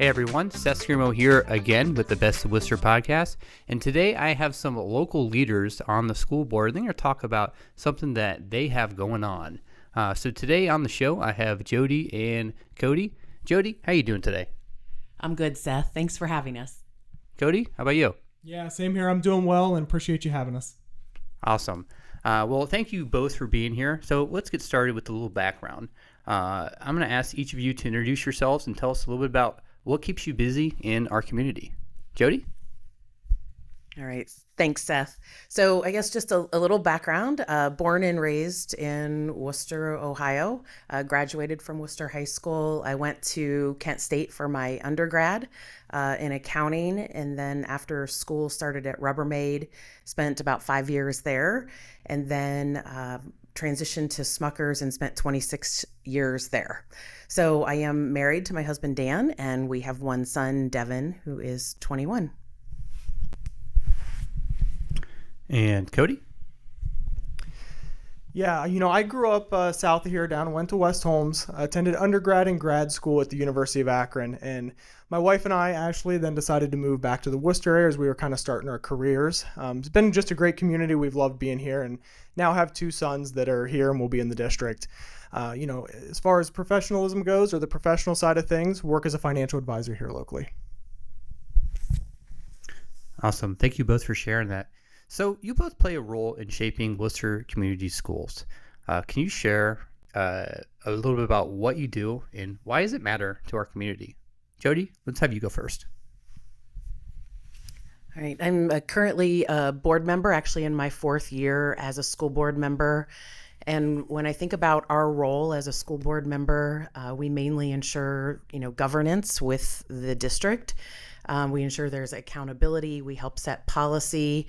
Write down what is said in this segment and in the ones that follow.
Hey everyone, Seth Scrimo here again with the Best of Wooster Podcast. And today I have some local leaders on the school board. They're going to talk about something that they have going on. So today on the show, I have Jody and Cody. Jody, how you doing today? I'm good, Seth. Thanks for having us. Cody, how about you? Yeah, same here. I'm doing well and appreciate you having us. Awesome. Well, thank you both for being here. So let's get started with a little background. I'm going to ask each of you to introduce yourselves and tell us a little bit about what keeps you busy in our community. Jody? All right. Thanks, Seth. So I guess just a little background. Born and raised in Wooster, Ohio. Graduated from Wooster High School. I went to Kent State for my undergrad in accounting. And then after school started at Rubbermaid, spent about 5 years there. And then transitioned to Smuckers and spent 26 years there. So I am married to my husband, Dan, and we have one son, Devin, who is 21. And Cody? Yeah, I grew up south of here, went to West Holmes, attended undergrad and grad school at the University of Akron. And my wife and I actually then decided to move back to the Worcester area as we were kind of starting our careers. It's been just a great community. We've loved being here and now have two sons that are here and will be in the district. As far as professionalism goes or the professional side of things, work as a financial advisor here locally. Awesome. Thank you both for sharing that. So you both play a role in shaping Worcester community schools. Can you share a little bit about what you do and why does it matter to our community? Jody, let's have you go first. All right. I'm currently a board member, actually in my fourth year as a school board member. And when I think about our role as a school board member, we mainly ensure, governance with the district. We ensure there's accountability. We help set policy.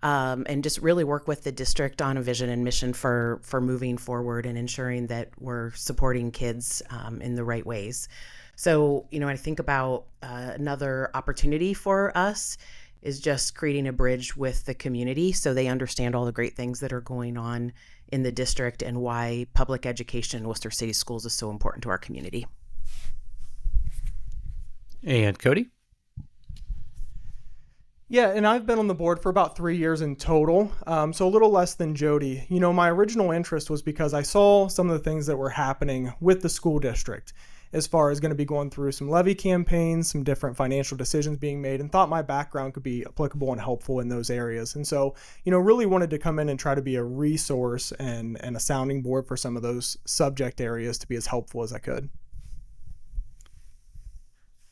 And just really work with the district on a vision and mission for moving forward and ensuring that we're supporting kids in the right ways. So, I think about another opportunity for us is just creating a bridge with the community so they understand all the great things that are going on in the district and why public education in Worcester City Schools is so important to our community. And Cody? Yeah, and I've been on the board for about 3 years in total, so a little less than Jody. My original interest was because I saw some of the things that were happening with the school district as far as going to be going through some levy campaigns, some different financial decisions being made, and thought my background could be applicable and helpful in those areas. And so, really wanted to come in and try to be a resource and a sounding board for some of those subject areas to be as helpful as I could.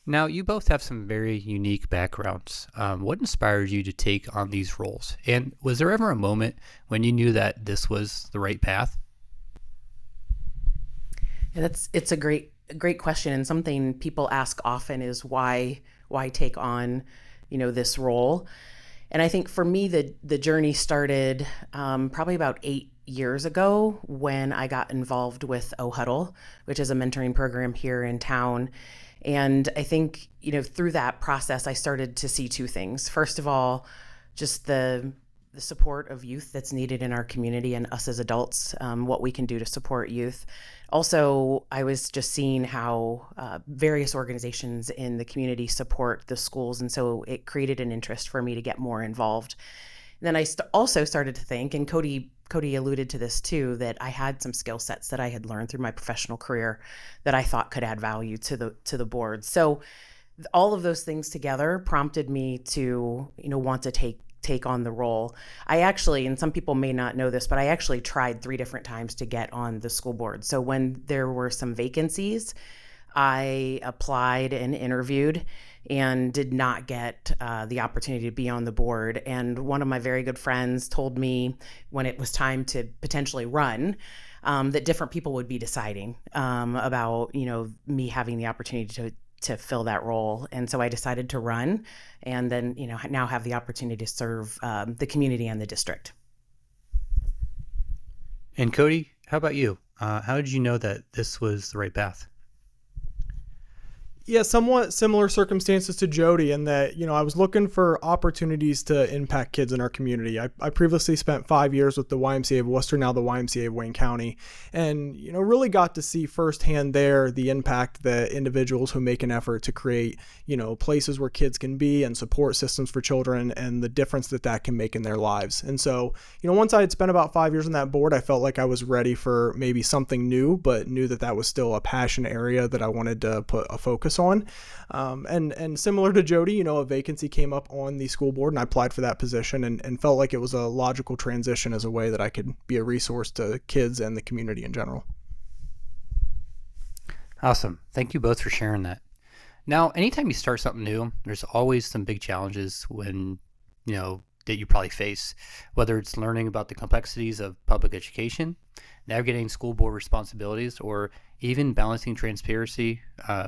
Now, you both have some very unique backgrounds. What inspired you to take on these roles? And was there ever a moment when you knew that this was the right path? Yeah, it's a great question, and something people ask often is why take on, this role. And I think for me, the journey started probably about 8 years ago when I got involved with OHuddle, which is a mentoring program here in town. And I think, through that process, I started to see two things. First of all, just the support of youth that's needed in our community and us as adults, what we can do to support youth. Also, I was just seeing how various organizations in the community support the schools. And so it created an interest for me to get more involved. And then I also started to think, and Cody alluded to this too, that I had some skill sets that I had learned through my professional career that I thought could add value to the board. So all of those things together prompted me to, want to take on the role. I actually, and some people may not know this, but I actually tried 3 different times to get on the school board. So when there were some vacancies, I applied and interviewed and did not get the opportunity to be on the board. And one of my very good friends told me when it was time to potentially run, that different people would be deciding about, me having the opportunity to fill that role. And so I decided to run and then, now have the opportunity to serve the community and the district. And Cody, how about you? How did you know that this was the right path? Yeah, somewhat similar circumstances to Jody in that, I was looking for opportunities to impact kids in our community. I previously spent 5 years with the YMCA of Wooster, now the YMCA of Wayne County, and, really got to see firsthand there the impact that individuals who make an effort to create, places where kids can be and support systems for children and the difference that that can make in their lives. And so, once I had spent about 5 years on that board, I felt like I was ready for maybe something new, but knew that that was still a passion area that I wanted to put a focus on. And similar to Jody, a vacancy came up on the school board and I applied for that position and felt like it was a logical transition as a way that I could be a resource to kids and the community in general. Awesome. Thank you both for sharing that. Now, anytime you start something new, there's always some big challenges that you probably face, whether it's learning about the complexities of public education, navigating school board responsibilities, or even balancing transparency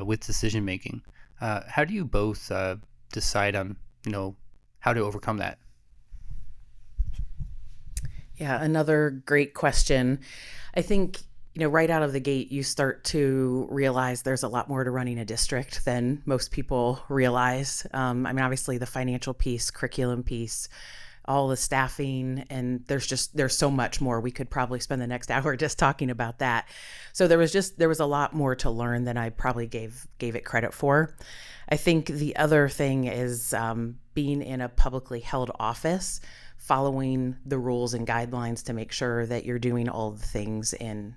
with decision making. How do you both decide on, how to overcome that? Yeah, another great question. I think, right out of the gate, you start to realize there's a lot more to running a district than most people realize. Obviously the financial piece, curriculum piece, all the staffing, and there's so much more. We could probably spend the next hour just talking about that. So there was a lot more to learn than I probably gave it credit for. I think the other thing is being in a publicly held office, following the rules and guidelines to make sure that you're doing all the things in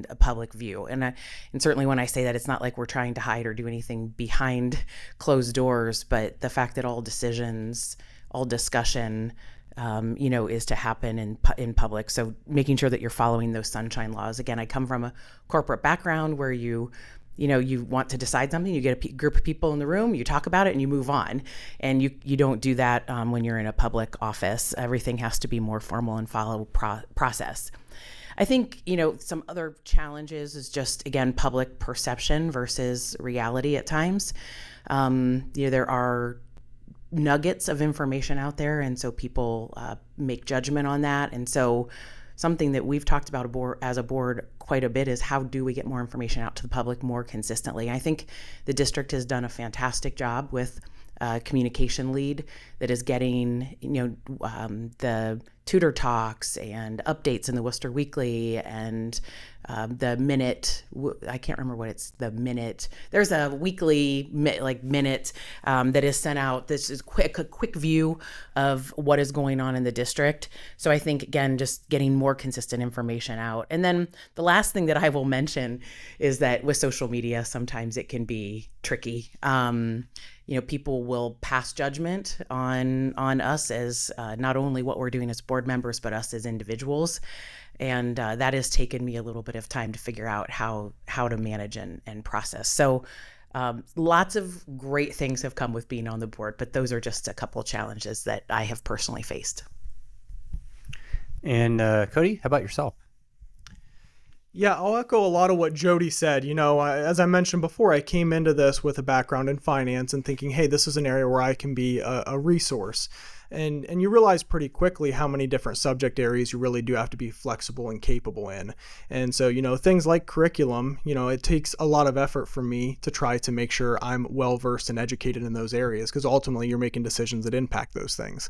a public view. And certainly when I say that, it's not like we're trying to hide or do anything behind closed doors, but the fact that all decisions, all discussion, is to happen in public. So making sure that you're following those sunshine laws. Again, I come from a corporate background where you want to decide something, you get a group of people in the room, you talk about it and you move on. And you don't do that when you're in a public office. Everything has to be more formal and follow process. I think, some other challenges is just, again, public perception versus reality at times. There are nuggets of information out there, and so people make judgment on that. And so something that we've talked about as a board quite a bit is how do we get more information out to the public more consistently? I think the district has done a fantastic job with communication lead that is getting, the tutor talks and updates in the Wooster Weekly and the minute, I can't remember what it's, the minute. There's a weekly minute that is sent out. This is a quick view of what is going on in the district. So I think, again, just getting more consistent information out. And then the last thing that I will mention is that with social media, sometimes it can be tricky. People will pass judgment on us as not only what we're doing as board members, but us as individuals. And that has taken me a little bit of time to figure out how to manage and process. So lots of great things have come with being on the board, but those are just a couple challenges that I have personally faced. And Cody, how about yourself? Yeah, I'll echo a lot of what Jody said. As I mentioned before, I came into this with a background in finance and thinking, hey, this is an area where I can be a resource. And you realize pretty quickly how many different subject areas you really do have to be flexible and capable in. And so, things like curriculum, it takes a lot of effort for me to try to make sure I'm well versed and educated in those areas, because ultimately you're making decisions that impact those things.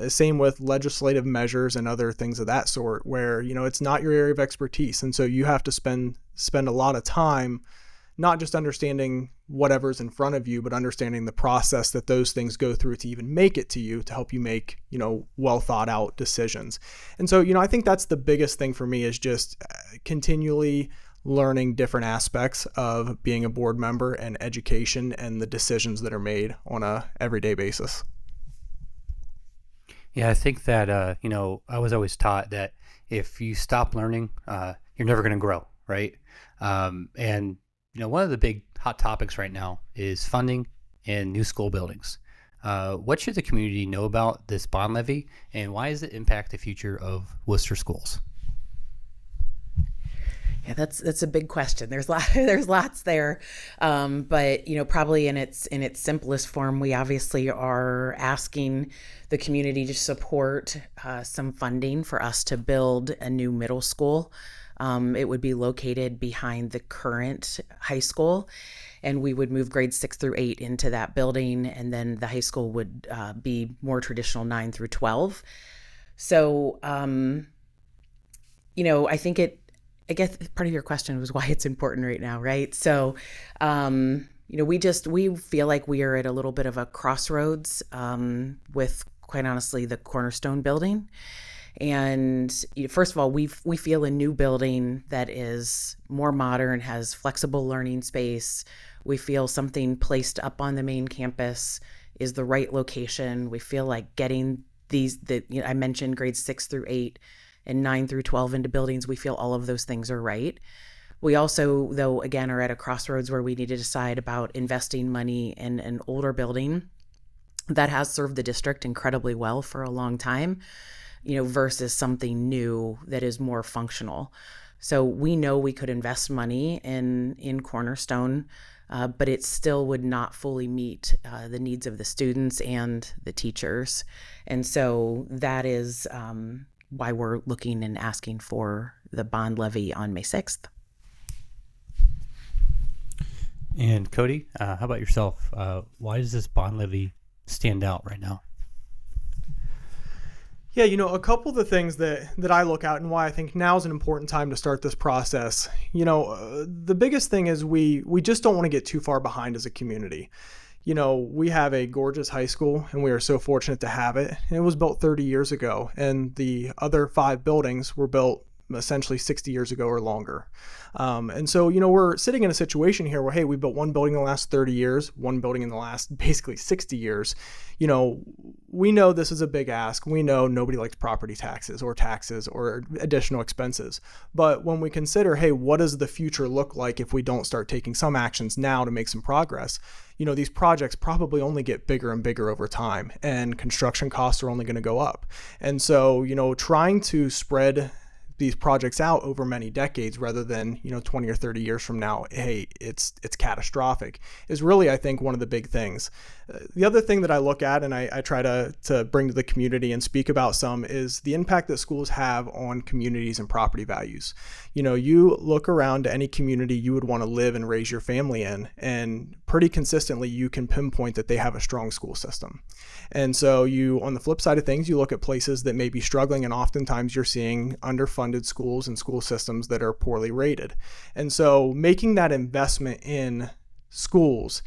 Same with legislative measures and other things of that sort, where, it's not your area of expertise. And so you have to spend a lot of time not just understanding whatever's in front of you, but understanding the process that those things go through to even make it to you, to help you make, well thought out decisions. And so, I think that's the biggest thing for me, is just continually learning different aspects of being a board member and education and the decisions that are made on a everyday basis. Yeah, I think that, I was always taught that if you stop learning, you're never going to grow, right? And one of the big hot topics right now is funding and new school buildings. What should the community know about this bond levy, and why does it impact the future of Wooster schools? Yeah, that's a big question. There's lots there, but probably in its simplest form, we obviously are asking the community to support some funding for us to build a new middle school. It would be located behind the current high school, and we would move grades 6 through 8 into that building, and then the high school would be more traditional 9 through 12. So, I guess part of your question was why it's important right now, right? So, we feel like we are at a little bit of a crossroads with, quite honestly, the Cornerstone building. And first of all, we feel a new building that is more modern, has flexible learning space. We feel something placed up on the main campus is the right location. We feel like getting I mentioned grades 6 through 8 and 9 through 12 into buildings. We feel all of those things are right. We also, though, again, are at a crossroads where we need to decide about investing money in an older building that has served the district incredibly well for a long time, versus something new that is more functional. So we know we could invest money in Cornerstone, but it still would not fully meet the needs of the students and the teachers. And so that is why we're looking and asking for the bond levy on May 6th. And Cody, how about yourself? Why does this bond levy stand out right now? Yeah, a couple of the things that I look at and why I think now is an important time to start this process. The biggest thing is we just don't want to get too far behind as a community. We have a gorgeous high school, and we are so fortunate to have it. And it was built 30 years ago, and the other 5 buildings were built essentially 60 years ago or longer. And so, we're sitting in a situation here where, hey, we built one building in the last 30 years, one building in the last basically 60 years. We know this is a big ask. We know nobody likes property taxes or additional expenses. But when we consider, hey, what does the future look like if we don't start taking some actions now to make some progress? These projects probably only get bigger and bigger over time, and construction costs are only going to go up. And so, trying to spread these projects out over many decades rather than 20 or 30 years from now, hey, it's catastrophic, is really, I think, one of the big things. The other thing that I look at and I try to bring to the community and speak about some is the impact that schools have on communities and property values. You look around any community you would want to live and raise your family in, and pretty consistently you can pinpoint that they have a strong school system. And so on the flip side of things, you look at places that may be struggling, and oftentimes you're seeing underfunded schools and school systems that are poorly rated. And so making that investment in schools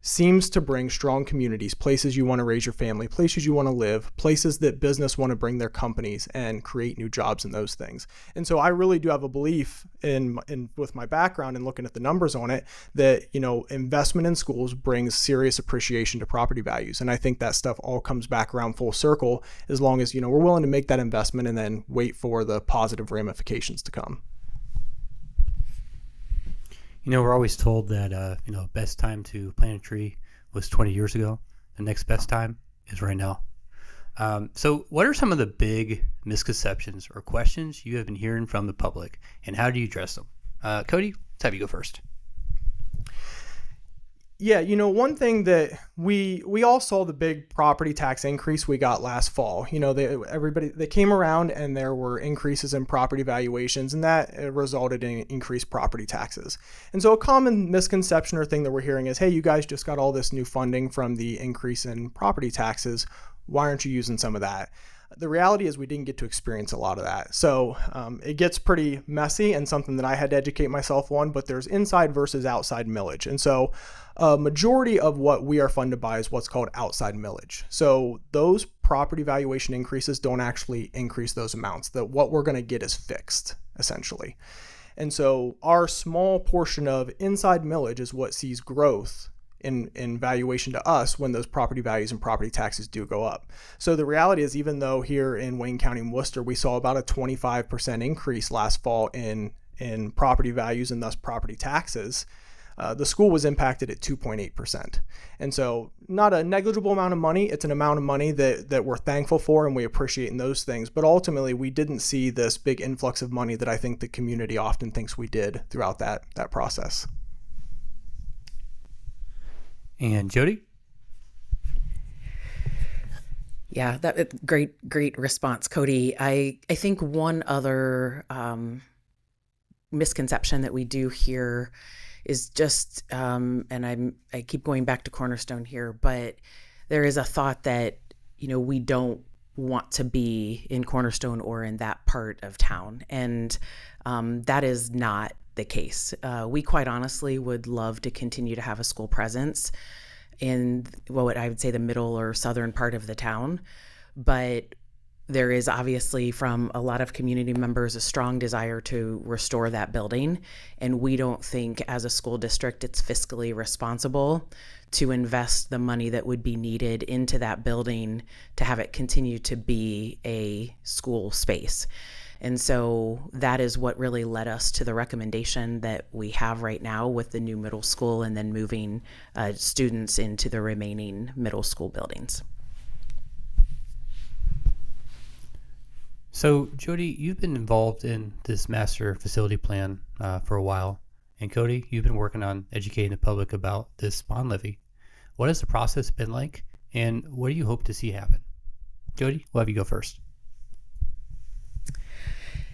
seems to bring strong communities, places you want to raise your family, places you want to live, places that business want to bring their companies and create new jobs and those things. And so I really do have a belief in with my background and looking at the numbers on it that, investment in schools brings serious appreciation to property values. And I think that stuff all comes back around full circle as long as, we're willing to make that investment and then wait for the positive ramifications to come. We're always told that, best time to plant a tree was 20 years ago. The next best time is right now. So what are some of the big misconceptions or questions you have been hearing from the public, and how do you address them? Cody, let's have you go first. Yeah, one thing that we all saw the big property tax increase we got last fall. They came around and there were increases in property valuations, and that resulted in increased property taxes. And so a common misconception or thing that we're hearing is, hey, you guys just got all this new funding from the increase in property taxes. Why aren't you using some of that? The reality is we didn't get to experience a lot of that. So it gets pretty messy and something that I had to educate myself on, but there's inside versus outside millage. And so a majority of what we are funded by is what's called outside millage. So those property valuation increases don't actually increase those amounts. That what we're going to get is fixed, essentially. And so our small portion of inside millage is what sees growth in valuation to us when those property values and property taxes do go up. So the reality is, even though here in Wayne County and Wooster, we saw about a 25% increase last fall in property values and thus property taxes, the school was impacted at 2.8%. And so not a negligible amount of money. It's an amount of money that we're thankful for and we appreciate in those things. But ultimately, we didn't see this big influx of money that I think the community often thinks we did throughout that process. And Jody? Yeah, that great response, Cody. I think one other misconception that we do hear is just, and I keep going back to Cornerstone here, but there is a thought that, we don't want to be in Cornerstone or in that part of town. And that is not the case. We quite honestly would love to continue to have a school presence in what I would say the middle or southern part of the town. But there is obviously from a lot of community members a strong desire to restore that building. And we don't think as a school district it's fiscally responsible to invest the money that would be needed into that building to have it continue to be a school space. And so that is what really led us to the recommendation that we have right now with the new middle school and then moving students into the remaining middle school buildings. So, Jody, you've been involved in this master facility plan for a while. And Cody, you've been working on educating the public about this bond levy. What has the process been like, and what do you hope to see happen? Jody, we'll have you go first.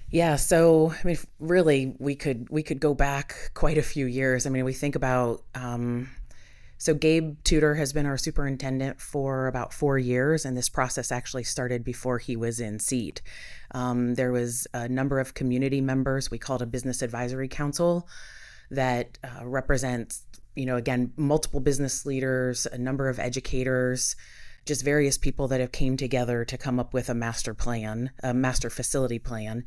Yeah, so really, we could go back quite a few years. We think about so Gabe Tudor has been our superintendent for about 4 years, and this process actually started before he was in seat. There was a number of community members. We called a business advisory council that represents, again, multiple business leaders, a number of educators, just various people that have came together to come up with a master plan, a master facility plan.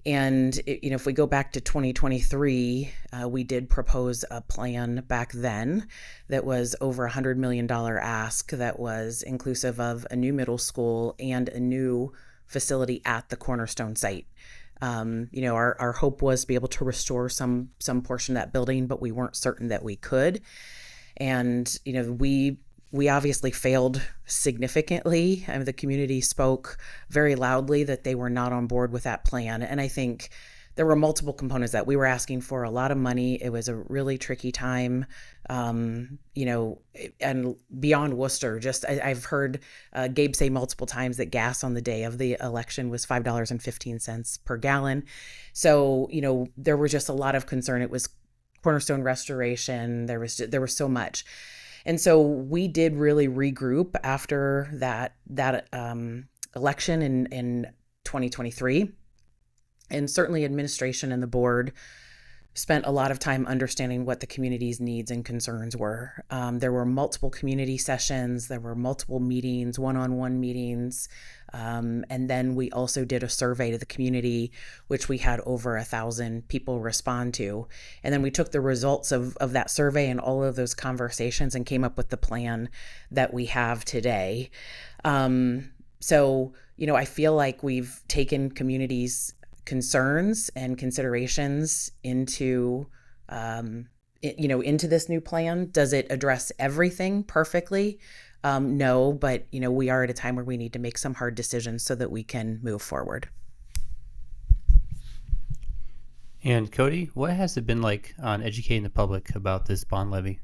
And, if we go back to 2023, we did propose a plan back then that was over $100 million ask that was inclusive of a new middle school and a new facility at the Cornerstone site. Our hope was to be able to restore some portion of that building, but we weren't certain that we could. And, we obviously failed significantly. The community spoke very loudly that they were not on board with that plan. And I think there were multiple components that we were asking for a lot of money. It was a really tricky time, and beyond Wooster, I've heard Gabe say multiple times that gas on the day of the election was $5.15 per gallon. So, there was just a lot of concern. It was Cornerstone restoration. There was so much. And so we did really regroup after that election in 2023. And certainly administration and the board spent a lot of time understanding what the community's needs and concerns were. There were multiple community sessions. There were multiple meetings, one-on-one meetings. And then we also did a survey to the community, which we had over 1,000 people respond to. And then we took the results of that survey and all of those conversations and came up with the plan that we have today. So, I feel like we've taken communities' concerns and considerations into this new plan. Does it address everything perfectly? No, but we are at a time where we need to make some hard decisions so that we can move forward. And Cody, what has it been like on educating the public about this bond levy?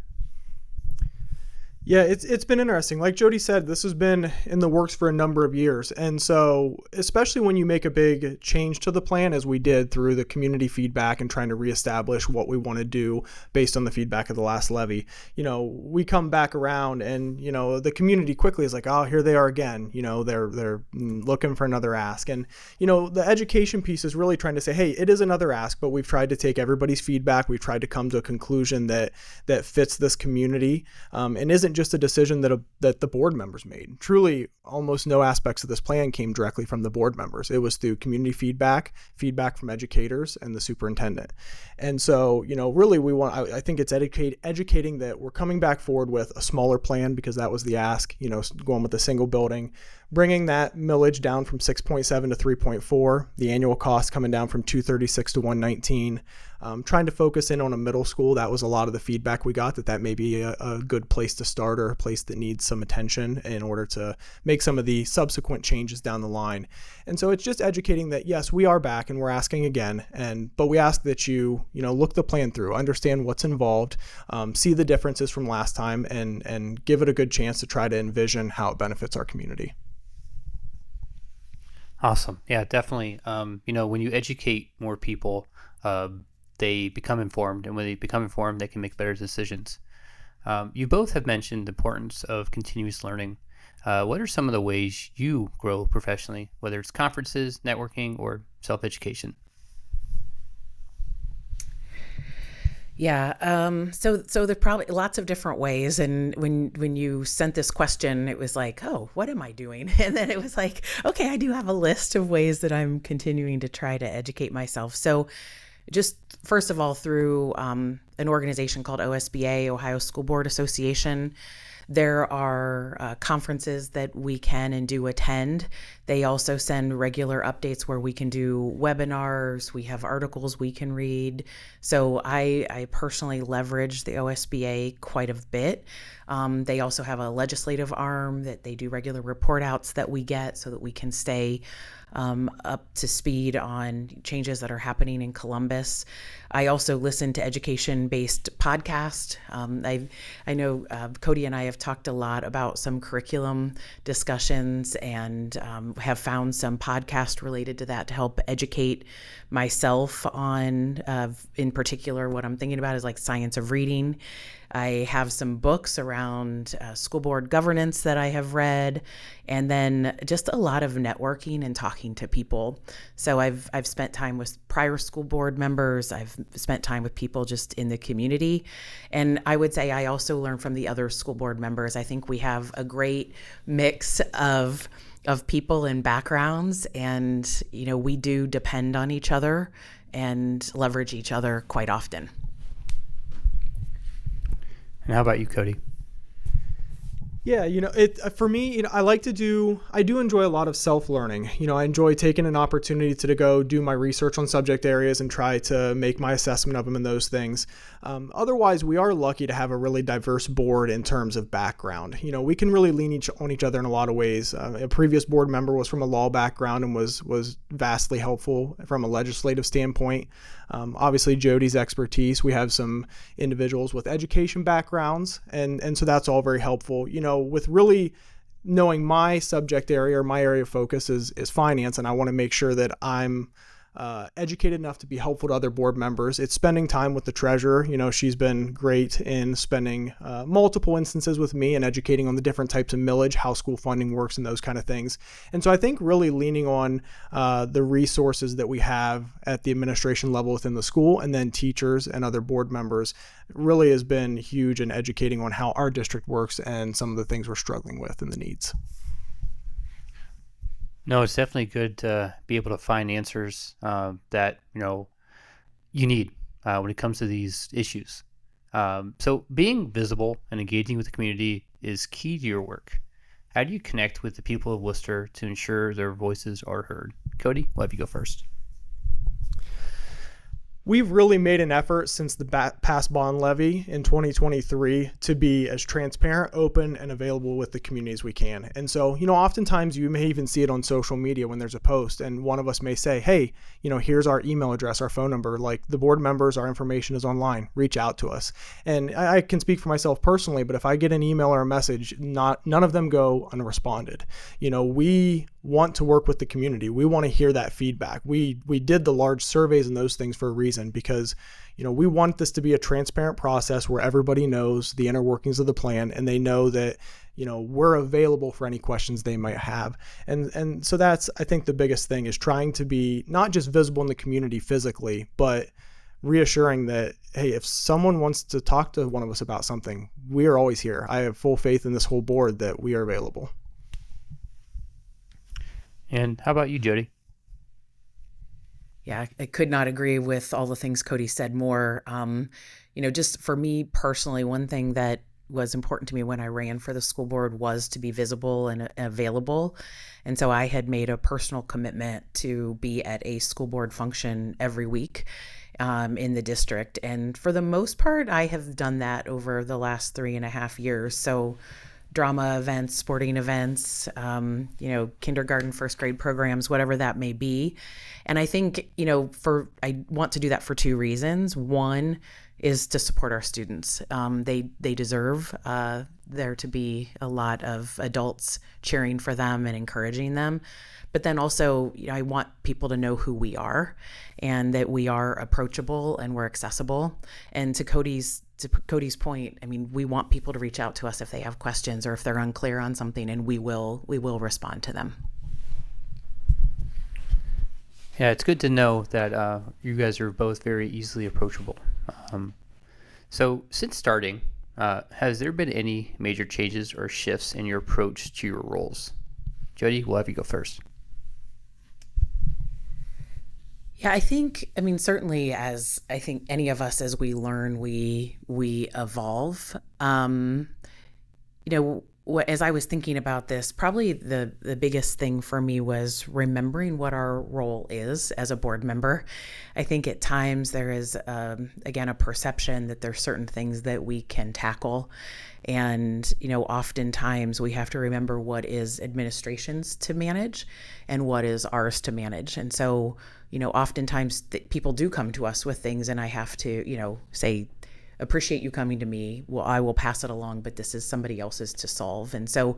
Yeah, it's been interesting. Like Jody said, this has been in the works for a number of years. And so especially when you make a big change to the plan, as we did through the community feedback and trying to reestablish what we want to do based on the feedback of the last levy, we come back around and, the community quickly is like, oh, here they are again. They're looking for another ask. And, the education piece is really trying to say, hey, it is another ask, but we've tried to take everybody's feedback. We've tried to come to a conclusion that fits this community and isn't just a decision that the board members made. Truly, almost no aspects of this plan came directly from the board members. It was through community feedback from educators and the superintendent. And so, really I think it's educating that we're coming back forward with a smaller plan because that was the ask, going with a single building, bringing that millage down from 6.7 to 3.4, the annual cost coming down from 236 to 119, trying to focus in on a middle school. That was a lot of the feedback we got, that may be a good place to start or a place that needs some attention in order to make some of the subsequent changes down the line. And so it's just educating that, yes, we are back and we're asking again, but we ask that you look the plan through, understand what's involved, see the differences from last time, and give it a good chance to try to envision how it benefits our community. Awesome. Yeah, definitely. When you educate more people they become informed, and when they become informed, they can make better decisions. You both have mentioned the importance of continuous learning. What are some of the ways you grow professionally, whether it's conferences, networking, or self-education? Yeah. So there are probably lots of different ways. And when you sent this question, it was like, oh, what am I doing? And then it was like, okay, I do have a list of ways that I'm continuing to try to educate myself. So just first of all, through an organization called OSBA, Ohio School Board Association, there are conferences that we can and do attend. They also send regular updates where we can do webinars. We have articles we can read. So I personally leverage the OSBA quite a bit. They also have a legislative arm that they do regular report outs that we get so that we can stay up to speed on changes that are happening in Columbus. I also listen to education-based podcasts. I know Cody and I have talked a lot about some curriculum discussions and have found some podcasts related to that to help educate myself on, in particular, what I'm thinking about is like science of reading. I have some books around school board governance that I have read, and then just a lot of networking and talking to people. So I've spent time with prior school board members. I've spent time with people just in the community. And I would say I also learn from the other school board members. I think we have a great mix of people and backgrounds, and we do depend on each other and leverage each other quite often. And how about you, Cody? Yeah, for me, I do enjoy a lot of self-learning. I enjoy taking an opportunity to go do my research on subject areas and try to make my assessment of them and those things. Otherwise, we are lucky to have a really diverse board in terms of background. We can really lean on each other in a lot of ways. A previous board member was from a law background and was vastly helpful from a legislative standpoint. Obviously, Jody's expertise. We have some individuals with education backgrounds, and so that's all very helpful. With really knowing my subject area or my area of focus is finance, and I want to make sure that I'm educated enough to be helpful to other board members. It's spending time with the treasurer. She's been great in spending multiple instances with me and educating on the different types of millage, how school funding works, and those kind of things. And so I think really leaning on the resources that we have at the administration level within the school, and then teachers and other board members, really has been huge in educating on how our district works and some of the things we're struggling with and the needs. No, it's definitely good to be able to find answers that you need when it comes to these issues. So being visible and engaging with the community is key to your work. How do you connect with the people of Wooster to ensure their voices are heard? Cody, we'll have you go first. We've really made an effort since the past bond levy in 2023 to be as transparent, open, and available with the community as we can. And so, oftentimes you may even see it on social media when there's a post and one of us may say, hey, here's our email address, our phone number, like the board members, our information is online, reach out to us. And I can speak for myself personally, but if I get an email or a message, none of them go unresponded. We want to work with the community. We want to hear that feedback. We did the large surveys and those things for a reason, because we want this to be a transparent process where everybody knows the inner workings of the plan, and they know that we're available for any questions they might have. And so that's, I think, the biggest thing is trying to be not just visible in the community physically, but reassuring that, hey, if someone wants to talk to one of us about something, we are always here. I have full faith in this whole board that we are available. And how about you, Jody? Yeah, I could not agree with all the things Cody said more. Just for me personally, one thing that was important to me when I ran for the school board was to be visible and available. And so I had made a personal commitment to be at a school board function every week in the district. And for the most part, I have done that over the last 3.5 years. So drama events, sporting events, kindergarten, first grade programs, whatever that may be. And I think, I want to do that for two reasons. One is to support our students. They deserve there to be a lot of adults cheering for them and encouraging them. But then also, I want people to know who we are and that we are approachable and we're accessible. And to Cody's point, we want people to reach out to us if they have questions or if they're unclear on something, and we will respond to them. Yeah, it's good to know that you guys are both very easily approachable. So since starting, has there been any major changes or shifts in your approach to your roles? Jody, we'll have you go first. Yeah, I think, certainly as I think any of us, as we learn, we evolve. As I was thinking about this, probably the biggest thing for me was remembering what our role is as a board member. I think at times there is, again, a perception that there's certain things that we can tackle. And, oftentimes we have to remember what is administration's to manage and what is ours to manage. And so, oftentimes people do come to us with things, and I have to, say, appreciate you coming to me. Well, I will pass it along, but this is somebody else's to solve. And so,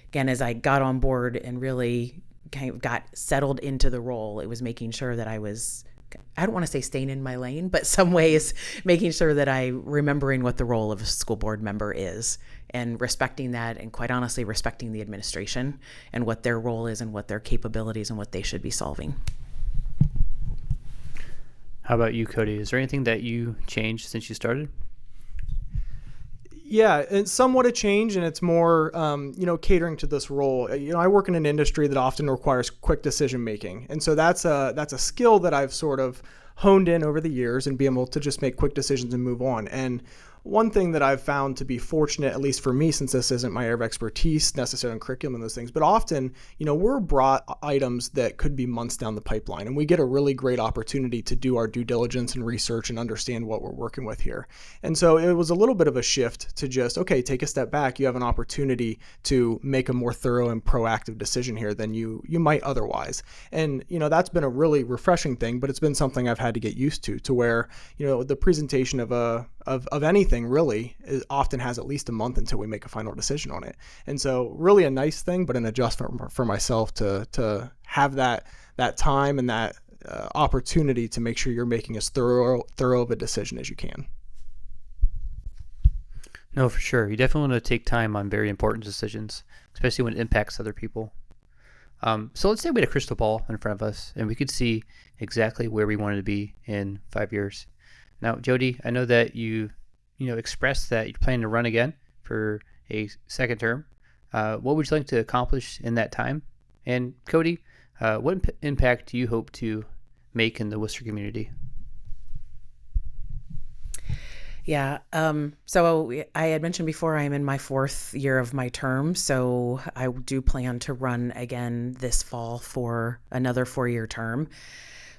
again, as I got on board and really kind of got settled into the role, it was making sure that I don't want to say staying in my lane, but some ways making sure that I remembering what the role of a school board member is and respecting that, and quite honestly, respecting the administration and what their role is and what their capabilities and what they should be solving. How about you, Cody? Is there anything that you changed since you started? Yeah, it's somewhat a change, and it's more, catering to this role. I work in an industry that often requires quick decision making, and so that's a skill that I've sort of honed in over the years, and be able to just make quick decisions and move on. And one thing that I've found to be fortunate, at least for me, since this isn't my area of expertise necessarily in curriculum and those things, but often, we're brought items that could be months down the pipeline, and we get a really great opportunity to do our due diligence and research and understand what we're working with here. And so it was a little bit of a shift to just, okay, take a step back. You have an opportunity to make a more thorough and proactive decision here than you might otherwise. And, that's been a really refreshing thing, but it's been something I've had to get used to where, the presentation of anything really often has at least a month until we make a final decision on it. And so really a nice thing, but an adjustment for myself to have that time and that opportunity to make sure you're making as thorough of a decision as you can. No, for sure. You definitely want to take time on very important decisions, especially when it impacts other people. So let's say we had a crystal ball in front of us and we could see exactly where we wanted to be in 5 years. Now, Jody, I know that you expressed that you're planning to run again for a second term. What would you like to accomplish in that time? And Cody, what impact do you hope to make in the Wooster community? Yeah. So I had mentioned before, I'm in my 4th year of my term. So I do plan to run again this fall for another 4-year term.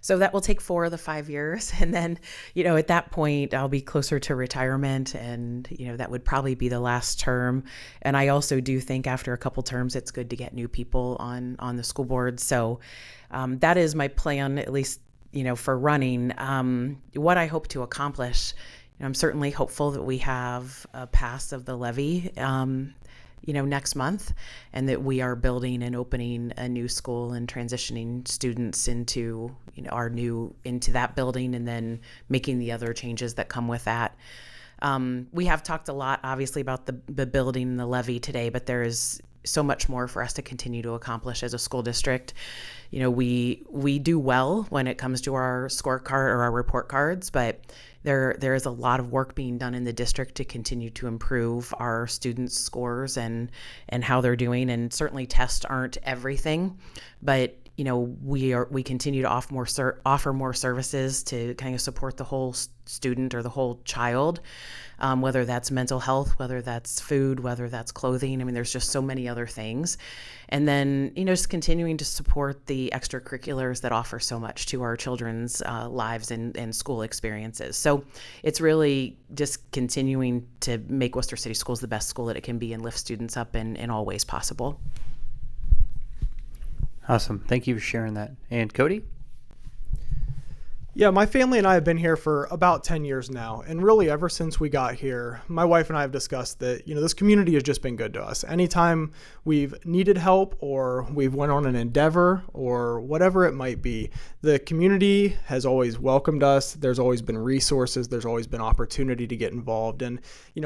So that will take 4 of the 5 years. And then, at that point, I'll be closer to retirement, and, that would probably be the last term. And I also do think after a couple terms, it's good to get new people on the school board. So that is my plan, at least, for running. What I hope to accomplish, I'm certainly hopeful that we have a pass of the levy, next month, and that we are building and opening a new school and transitioning students into, into that building, and then making the other changes that come with that. We have talked a lot, obviously, about the building and the levy today, but there is so much more for us to continue to accomplish as a school district. We do well when it comes to our scorecard or our report cards, but there is a lot of work being done in the district to continue to improve our students' scores and how they're doing. And certainly tests aren't everything, but we continue to offer more services to kind of support the whole student or the whole child, whether that's mental health, whether that's food, whether that's clothing. I mean, there's just so many other things. And then, just continuing to support the extracurriculars that offer so much to our children's lives and school experiences. So it's really just continuing to make Wooster City Schools the best school that it can be and lift students up in all ways possible. Awesome. Thank you for sharing that. And Cody? Yeah, my family and I have been here for about 10 years now. And really, ever since we got here, my wife and I have discussed that, this community has just been good to us. Anytime we've needed help or we've went on an endeavor or whatever it might be, the community has always welcomed us. There's always been resources. There's always been opportunity to get involved. And,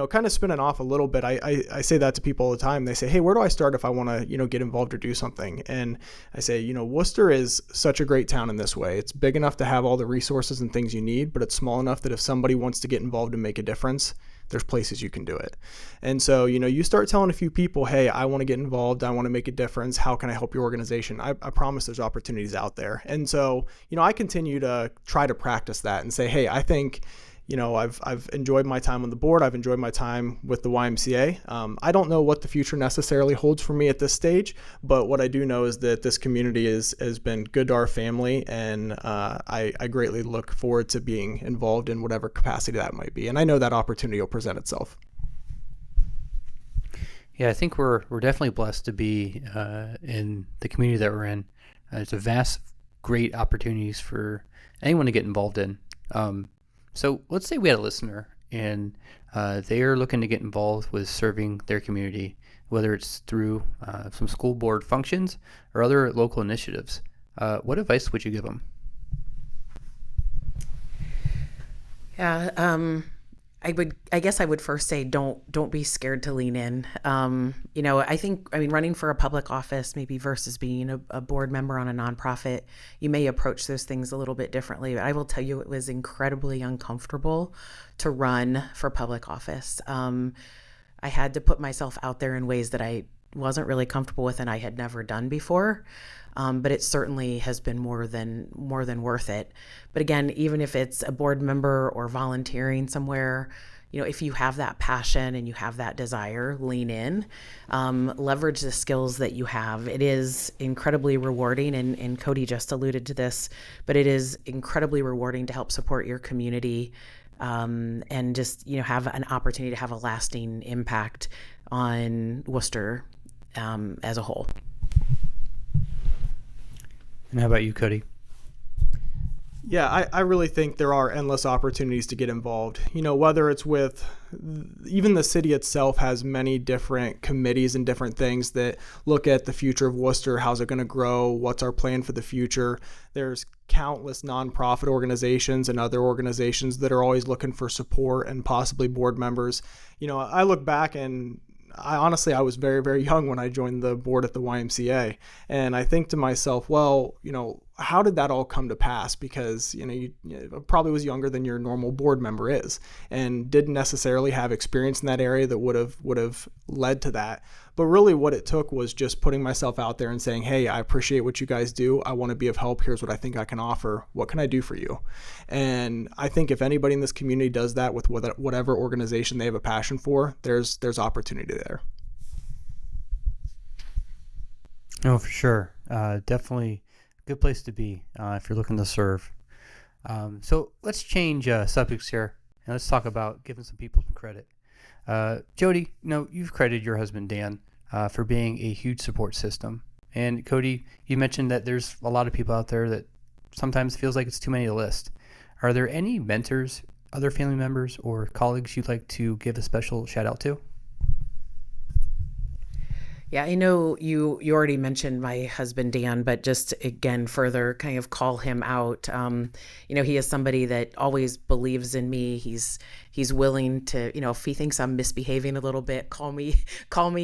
kind of spinning off a little bit, I say that to people all the time. They say, hey, where do I start if I want to, get involved or do something? And I say, Wooster is such a great town in this way. It's big enough to have all the resources and things you need, but it's small enough that if somebody wants to get involved and make a difference, there's places you can do it. And so, you start telling a few people, hey, I want to get involved. I want to make a difference. How can I help your organization? I promise there's opportunities out there. And so, I continue to try to practice that and say, hey, I think, I've enjoyed my time on the board. I've enjoyed my time with the YMCA. I don't know what the future necessarily holds for me at this stage, but what I do know is that this community has been good to our family, and I greatly look forward to being involved in whatever capacity that might be. And I know that opportunity will present itself. Yeah, I think we're definitely blessed to be in the community that we're in. It's a vast, great opportunities for anyone to get involved in. So let's say we had a listener and they are looking to get involved with serving their community, whether it's through some school board functions or other local initiatives. What advice would you give them? Yeah, I guess I would first say don't be scared to lean in. Running for a public office maybe versus being a board member on a nonprofit, you may approach those things a little bit differently. But I will tell you, it was incredibly uncomfortable to run for public office. I had to put myself out there in ways that I wasn't really comfortable with and I had never done before. But it certainly has been more than worth it. But again, even if it's a board member or volunteering somewhere, if you have that passion and you have that desire, lean in, leverage the skills that you have. It is incredibly rewarding, and Cody just alluded to this, but it is incredibly rewarding to help support your community and just, have an opportunity to have a lasting impact on Wooster as a whole. And how about you, Cody? Yeah, I really think there are endless opportunities to get involved. Whether it's with, even the city itself has many different committees and different things that look at the future of Wooster. How's it going to grow? What's our plan for the future? There's countless nonprofit organizations and other organizations that are always looking for support and possibly board members. I look back and I was very, very young when I joined the board at the YMCA. And I think to myself, well, how did that all come to pass? Because, you probably was younger than your normal board member is and didn't necessarily have experience in that area that would have led to that. But really what it took was just putting myself out there and saying, hey, I appreciate what you guys do. I want to be of help. Here's what I think I can offer. What can I do for you? And I think if anybody in this community does that with whatever organization they have a passion for, there's opportunity there. Oh, for sure. Definitely a good place to be if you're looking to serve. So let's change subjects here and let's talk about giving some people some credit. Jody, you've credited your husband Dan for being a huge support system. And Cody, you mentioned that there's a lot of people out there that sometimes feels like it's too many to list. Are there any mentors, other family members, or colleagues you'd like to give a special shout out to? Yeah, I know you already mentioned my husband, Dan, but just again, further kind of call him out. He is somebody that always believes in me. He's willing to, if he thinks I'm misbehaving a little bit, call me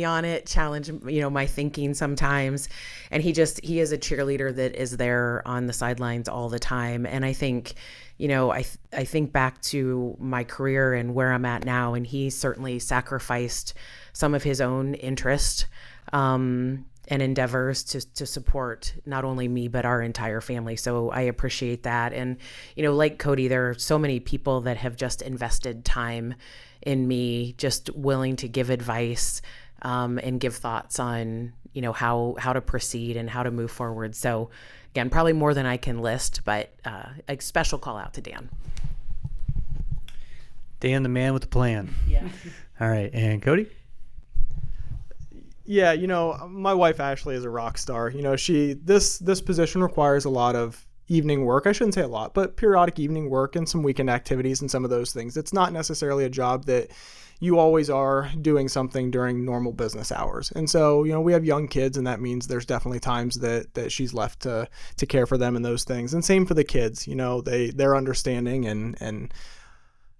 on it, challenge, my thinking sometimes. And he is a cheerleader that is there on the sidelines all the time. And I think, I think back to my career and where I'm at now, and he certainly sacrificed some of his own interest and and endeavors to support not only me, but our entire family. So I appreciate that. And, like Cody, there are so many people that have just invested time in me, just willing to give advice and give thoughts on, how to proceed and how to move forward. So again, probably more than I can list, but a special call out to Dan. Dan, the man with the plan. Yeah. All right. And Cody? Yeah, my wife Ashley is a rock star. This position requires a lot of evening work. I shouldn't say a lot, but periodic evening work and some weekend activities and some of those things. It's not necessarily a job that you always are doing something during normal business hours. And so, we have young kids, and that means there's definitely times that she's left to care for them and those things. And same for the kids, they're understanding and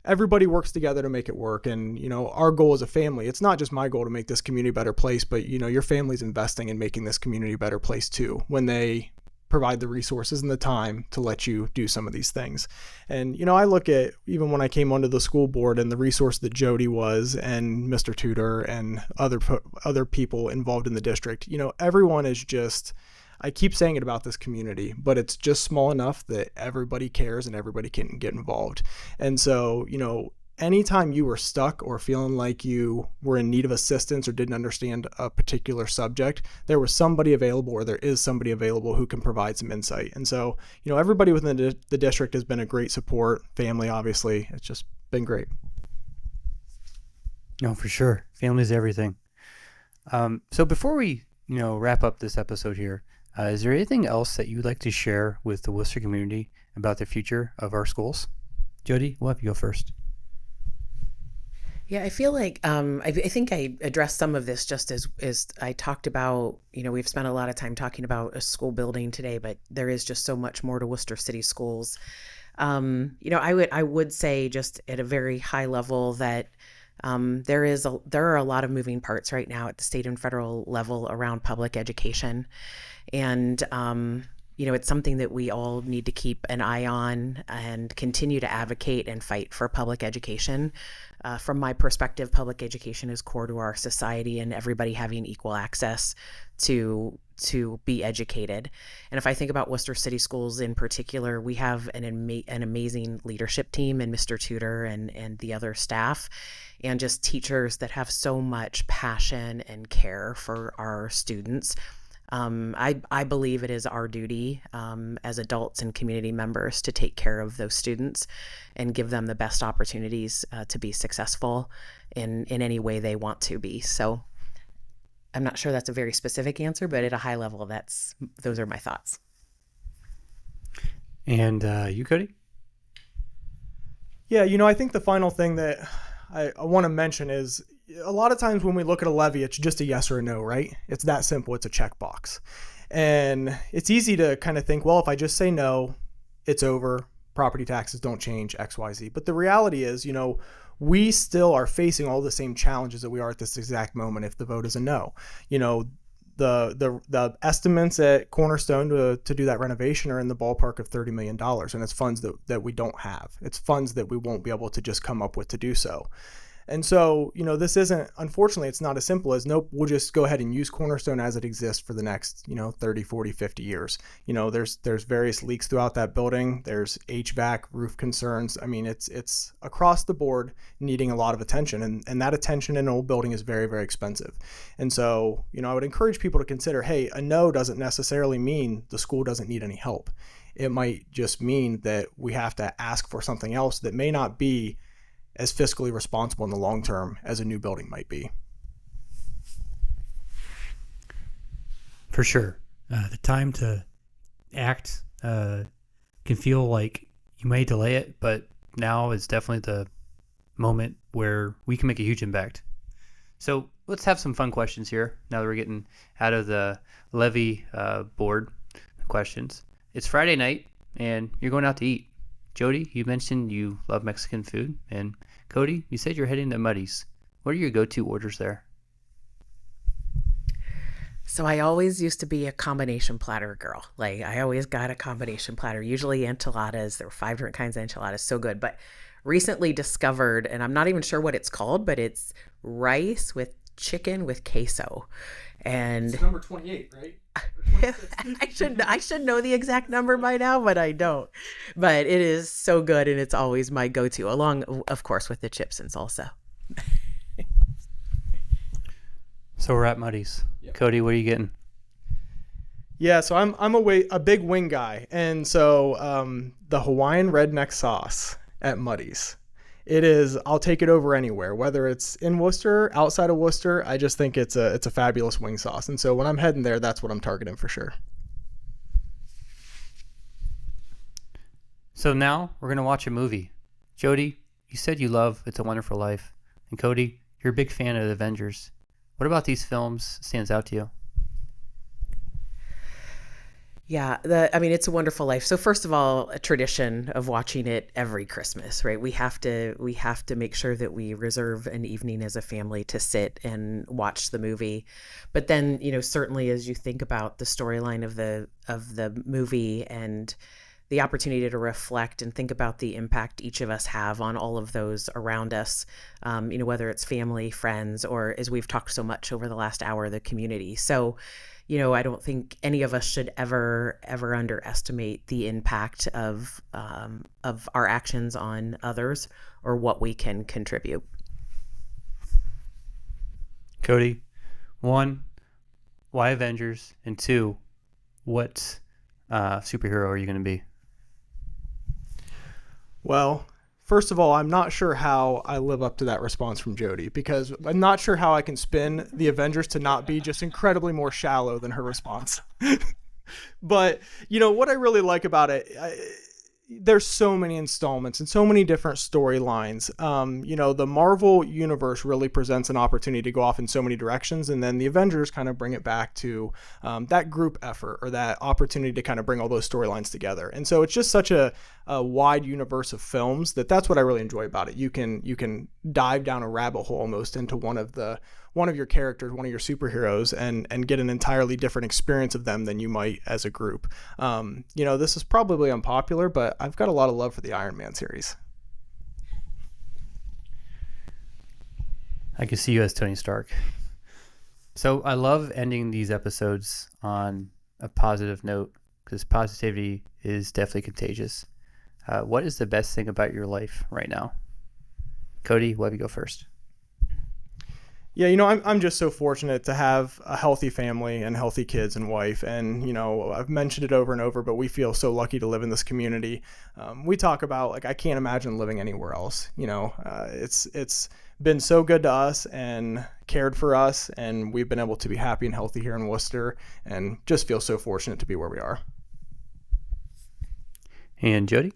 everybody works together to make it work. And, our goal as a family, it's not just my goal to make this community a better place, but, your family's investing in making this community a better place too, when they provide the resources and the time to let you do some of these things. And, I look at, even when I came onto the school board and the resource that Jody was and Mr. Tudor and other people involved in the district, everyone is just, I keep saying it about this community, but it's just small enough that everybody cares and everybody can get involved. And so, anytime you were stuck or feeling like you were in need of assistance or didn't understand a particular subject, there was somebody available, or there is somebody available who can provide some insight. And so, everybody within the district has been a great support. Family, obviously, it's just been great. No, for sure. Family's everything. So before we, wrap up this episode here, is there anything else that you'd like to share with the Wooster community about the future of our schools? Jody, we'll have you go first. Yeah, I feel like I think I addressed some of this just as I talked about. We've spent a lot of time talking about a school building today, but there is just so much more to Wooster City Schools. I would say just at a very high level that there are a lot of moving parts right now at the state and federal level around public education, and it's something that we all need to keep an eye on and continue to advocate and fight for public education. From my perspective, public education is core to our society and everybody having equal access to be educated. And if I think about Wooster City Schools in particular, we have an amazing leadership team and Mr. Tudor and the other staff, and just teachers that have so much passion and care for our students. I believe it is our duty as adults and community members to take care of those students and give them the best opportunities to be successful in any way they want to be. So I'm not sure that's a very specific answer, but at a high level, those are my thoughts. And you, Cody? Yeah, I think the final thing that I want to mention is, a lot of times when we look at a levy, it's just a yes or a no, right? It's that simple. It's a checkbox. And it's easy to kind of think, well, if I just say no, it's over. Property taxes don't change, X, Y, Z. But the reality is, we still are facing all the same challenges that we are at this exact moment if the vote is a no. The estimates at Cornerstone to do that renovation are in the ballpark of $30 million. And it's funds that we don't have. It's funds that we won't be able to just come up with to do so. And so, this isn't, unfortunately, it's not as simple as, nope, we'll just go ahead and use Cornerstone as it exists for the next, 30, 40, 50 years. There's various leaks throughout that building. There's HVAC, roof concerns. I mean, it's across the board needing a lot of attention. And that attention in an old building is very, very expensive. And so, I would encourage people to consider, hey, a no doesn't necessarily mean the school doesn't need any help. It might just mean that we have to ask for something else that may not be as fiscally responsible in the long term as a new building might be. For sure. The time to act can feel like you may delay it, but now is definitely the moment where we can make a huge impact. So let's have some fun questions here now that we're getting out of the Levy board questions. It's Friday night and you're going out to eat. Jody, you mentioned you love Mexican food, and Cody, you said you're heading to Muddy's. What are your go-to orders there? So I always used to be a combination platter girl. Like, I always got a combination platter, usually enchiladas. There were 5 different kinds of enchiladas, so good. But recently discovered, and I'm not even sure what it's called, but it's rice with chicken with queso. And it's number 28, right? I should know the exact number by now, but I don't. But it is so good, and it's always my go-to, along, of course, with the chips and salsa. So we're at Muddy's. Yep. Cody, what are you getting? Yeah, so I'm a big wing guy, and so the Hawaiian redneck sauce at Muddy's. It is. I'll take it over anywhere, whether it's in Wooster, outside of Wooster. I just think it's a fabulous wing sauce, and so when I'm heading there, that's what I'm targeting for sure. So now we're gonna watch a movie. Jody, you said you love It's a Wonderful Life, and Cody, you're a big fan of the Avengers. What about these films stands out to you? Yeah, It's a Wonderful Life. So first of all, a tradition of watching it every Christmas, right? We have to make sure that we reserve an evening as a family to sit and watch the movie. But then, certainly as you think about the storyline of the movie and the opportunity to reflect and think about the impact each of us have on all of those around us, whether it's family, friends, or as we've talked so much over the last hour, the community. So, I don't think any of us should ever underestimate the impact of our actions on others or what we can contribute. Cody, 1, why Avengers? And 2, what superhero are you going to be? Well, first of all, I'm not sure how I live up to that response from Jody, because I'm not sure how I can spin the Avengers to not be just incredibly more shallow than her response. But, what I really like about it, there's so many installments and so many different storylines. The Marvel universe really presents an opportunity to go off in so many directions, and then the Avengers kind of bring it back to that group effort or that opportunity to kind of bring all those storylines together. And so it's just such a wide universe of films that's what I really enjoy about it. You can dive down a rabbit hole almost into one of your characters, one of your superheroes, and get an entirely different experience of them than you might as a group. This is probably unpopular, but I've got a lot of love for the Iron Man series. I can see you as Tony Stark. So I love ending these episodes on a positive note, because positivity is definitely contagious. What is the best thing about your life right now? Cody, why don't you go first? Yeah, I'm just so fortunate to have a healthy family and healthy kids and wife. And, I've mentioned it over and over, but we feel so lucky to live in this community. We talk about, I can't imagine living anywhere else. It's been so good to us and cared for us. And we've been able to be happy and healthy here in Wooster and just feel so fortunate to be where we are. And Jody?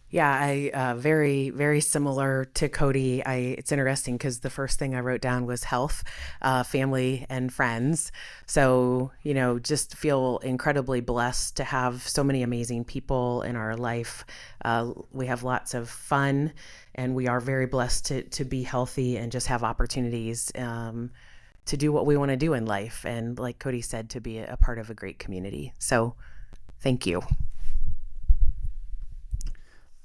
Yeah, I very, very similar to Cody. It's interesting because the first thing I wrote down was health, family, and friends. So, just feel incredibly blessed to have so many amazing people in our life. We have lots of fun, and we are very blessed to be healthy and just have opportunities to do what we want to do in life. And like Cody said, to be a part of a great community. So thank you.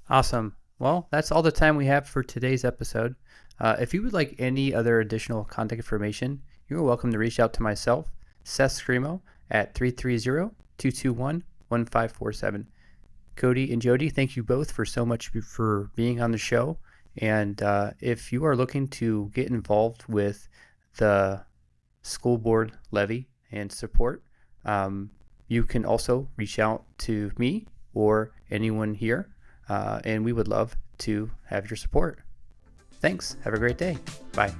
Awesome. Well, that's all the time we have for today's episode. If you would like any other additional contact information, you're welcome to reach out to myself, Seth Scrimo, at 330-221-1547. Cody and Jody, thank you both for so much for being on the show. And if you are looking to get involved with the school board levy and support, you can also reach out to me or anyone here. And we would love to have your support. Thanks. Have a great day. Bye.